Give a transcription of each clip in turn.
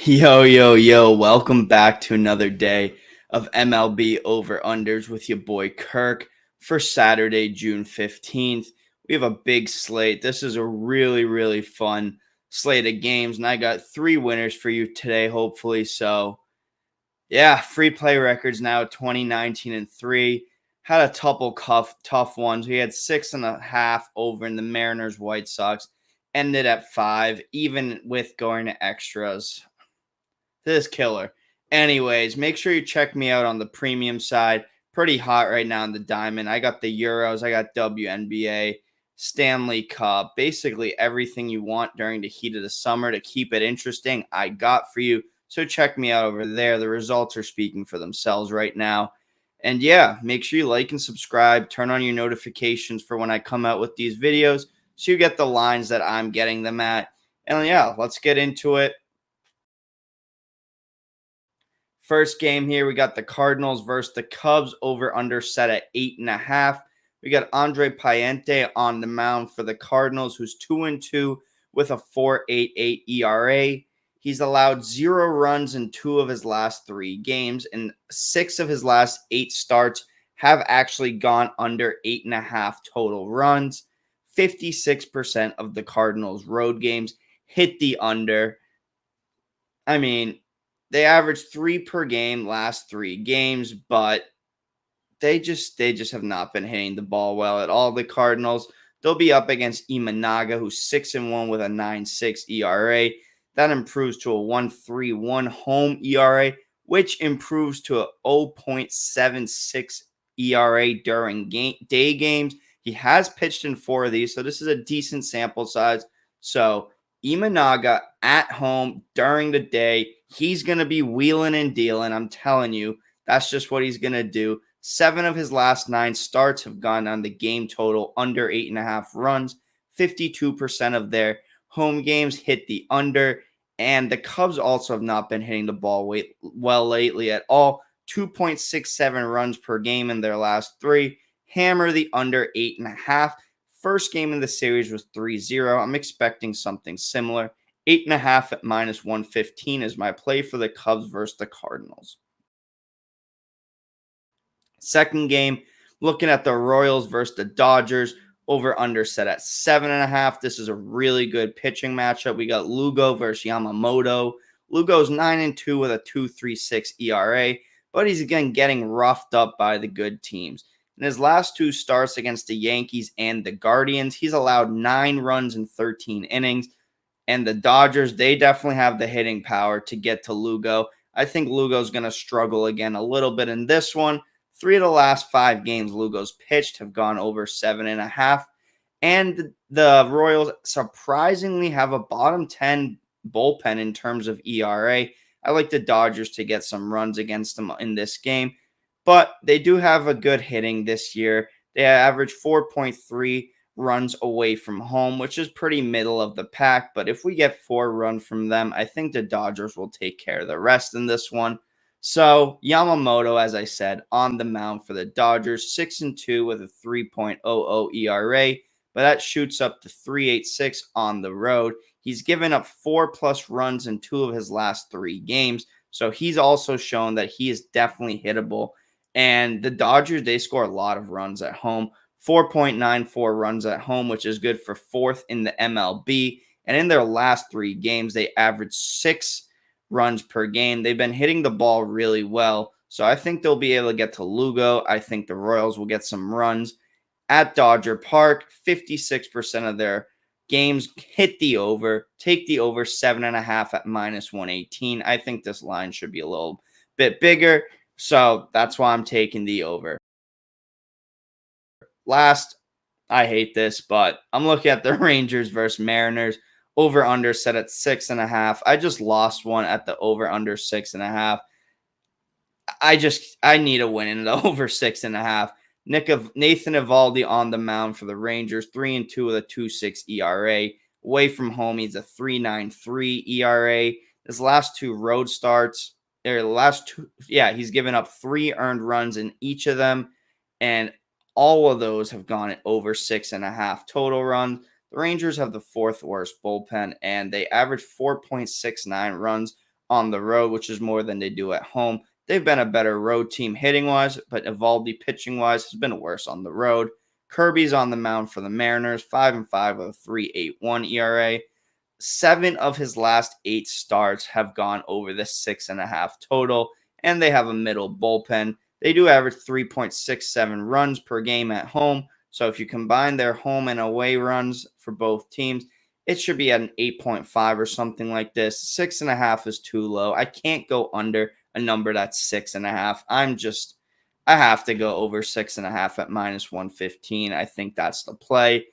Yo, yo, yo, welcome back to another day of MLB Over-Unders with your boy Kirk for Saturday, June 15th. We have a big slate. This is a really fun slate of games, and I got three winners for you today, hopefully. So, yeah, free play records now 2019 and 3. Had a couple tough ones. We had 6.5 over in the Mariners White Sox, ended at 5, even with going to extras. This killer. Anyways, make sure you check me out on the premium side. Pretty hot right now in the diamond. I got the Euros, I got WNBA, Stanley Cup, basically everything you want during the heat of the summer to keep it interesting. I got for you. So check me out over there. The results are speaking for themselves right now. And yeah, make sure you like and subscribe. Turn on your notifications for when I come out with these videos so you get the lines that I'm getting them at. And yeah, let's get into it. First game here, we got the Cardinals versus the Cubs, over under set at 8.5. We got Andre Payente on the mound for the Cardinals, who's 2-2 with a 4.88 ERA. He's allowed 0 runs in 2 of his last 3 games, and 6 of his last 8 starts have actually gone under 8.5 total runs. 56% of the Cardinals' road games hit the under. I mean, they averaged 3 per game last 3 games, but they just have not been hitting the ball well at all. The Cardinals, they'll be up against Imanaga, who's 6-1 with a 9.6 ERA. That improves to a 1.31 home ERA, which improves to a 0.76 ERA during day games. He has pitched in 4 of these, so this is a decent sample size. So Imanaga at home during the day, he's going to be wheeling and dealing. I'm telling you, that's just what he's going to do. 7 of his last 9 starts have gone on the game total under 8.5 runs. 52% of their home games hit the under. And the Cubs also have not been hitting the ball well lately at all. 2.67 runs per game in their last 3. Hammer the under 8.5. First game in the series was 3-0. I'm expecting something similar. 8.5 at minus 115 is my play for the Cubs versus the Cardinals. Second game, looking at the Royals versus the Dodgers, over under set at 7.5. This is a really good pitching matchup. We got Lugo versus Yamamoto. Lugo's 9-2 with a 2.36 ERA, but he's again getting roughed up by the good teams. In his last 2 starts against the Yankees and the Guardians, he's allowed 9 runs in 13 innings. And the Dodgers, they definitely have the hitting power to get to Lugo. I think Lugo's going to struggle again a little bit in this one. 3 of the last 5 games Lugo's pitched have gone over 7.5. And the Royals surprisingly have a bottom 10 bullpen in terms of ERA. I like the Dodgers to get some runs against them in this game. But they do have a good hitting this year. They average 4.3 runs away from home, which is pretty middle of the pack. But if we get 4 runs from them, I think the Dodgers will take care of the rest in this one. So Yamamoto, as I said, on the mound for the Dodgers, 6-2 with a 3.00 ERA, but that shoots up to 3.86 on the road. He's given up 4+ runs in 2 of his last 3 games. So he's also shown that he is definitely hittable. And the Dodgers, they score a lot of runs at home. 4.94 runs at home, which is good for 4th in the MLB. And in their last 3 games, they averaged 6 runs per game. They've been hitting the ball really well. So I think they'll be able to get to Lugo. I think the Royals will get some runs at Dodger Park. 56% of their games hit the over. Take the over 7.5 at minus 118. I think this line should be a little bit bigger. So that's why I'm taking the over. Last, I hate this, but I'm looking at the Rangers versus Mariners. Over under set at 6.5. I just lost one at the over under 6.5. I need a win in the over 6.5. Nathan Eovaldi on the mound for the Rangers, 3-2 with a 2.6 ERA. Away from home, he's a 3.93 ERA. His last 2 road starts, he's given up 3 earned runs in each of them, and all of those have gone at over 6.5 total runs. The Rangers have the 4th worst bullpen, and they average 4.69 runs on the road, which is more than they do at home. They've been a better road team hitting-wise, but Evaldi pitching-wise has been worse on the road. Kirby's on the mound for the Mariners, 5-5 with a 3.81 ERA. 7 of his last 8 starts have gone over the 6.5 total, and they have a middle bullpen. They do average 3.67 runs per game at home, so if you combine their home and away runs for both teams, it should be at an 8.5 or something like this. 6.5 is too low. I can't go under a number that's 6.5. I have to go over 6.5 at -115. I think that's the play.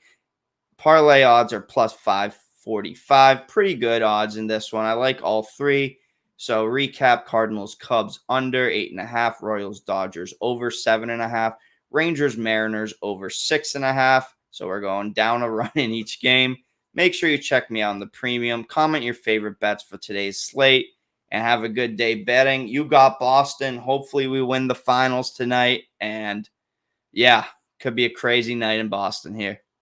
Parlay odds are plus 545. Pretty good odds in this one. I like all three. So recap: Cardinals, Cubs under 8.5, Royals, Dodgers over 7.5, Rangers, Mariners over 6.5. So we're going down a run in each game. Make sure you check me out on the premium. Comment your favorite bets for today's slate and have a good day betting. You got Boston. Hopefully we win the finals tonight. And yeah, could be a crazy night in Boston here.